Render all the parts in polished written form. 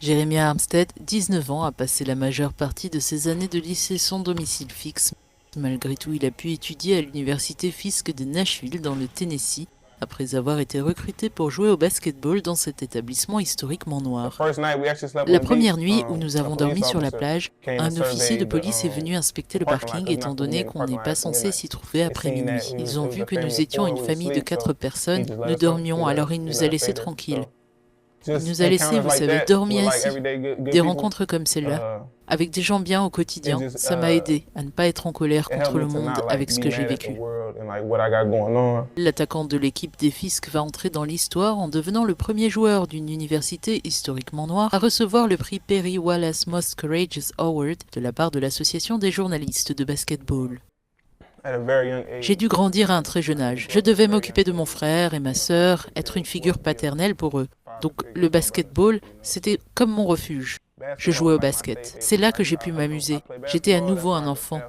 Jeremiah Armstead, 19 ans, a passé la majeure partie de ses années de lycée sans domicile fixe. Malgré tout, il a pu étudier à l'université Fisk de Nashville, dans le Tennessee, après avoir été recruté pour jouer au basketball dans cet établissement historiquement noir. La première nuit où nous avons dormi sur la plage, un officier de police est venu inspecter le parking étant donné qu'on n'est pas censé s'y trouver après minuit. Ils ont vu que nous étions une famille de 4 personnes, nous dormions, alors il nous a laissés tranquilles. Il nous a laissé, vous savez, dormir ici. Des rencontres comme celle-là, avec des gens bien au quotidien, ça m'a aidé à ne pas être en colère contre le monde avec ce que j'ai vécu. L'attaquant de l'équipe des Fisk va entrer dans l'histoire en devenant le premier joueur d'une université historiquement noire à recevoir le prix Perry Wallace Most Courageous Award de la part de l'Association des journalistes de basketball. J'ai dû grandir à un très jeune âge. Je devais m'occuper de mon frère et ma sœur, être une figure paternelle pour eux. Donc le basketball, c'était comme mon refuge. Je jouais au basket. C'est là que j'ai pu m'amuser. J'étais à nouveau un enfant.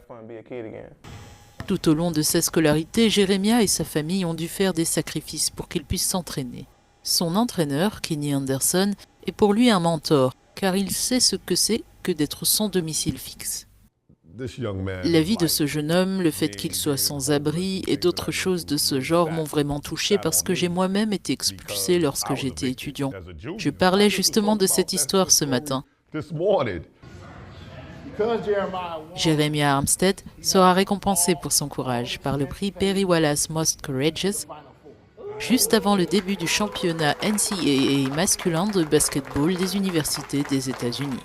Tout au long de sa scolarité, Jeremiah et sa famille ont dû faire des sacrifices pour qu'il puisse s'entraîner. Son entraîneur, Kenny Anderson, est pour lui un mentor, car il sait ce que c'est que d'être sans domicile fixe. La vie de ce jeune homme, le fait qu'il soit sans abri et d'autres choses de ce genre m'ont vraiment touché parce que j'ai moi-même été expulsé lorsque j'étais étudiant. Je parlais justement de cette histoire ce matin. Jeremiah Armstead sera récompensé pour son courage par le prix Perry Wallace Most Courageous juste avant le début du championnat NCAA masculin de basketball des universités des États-Unis.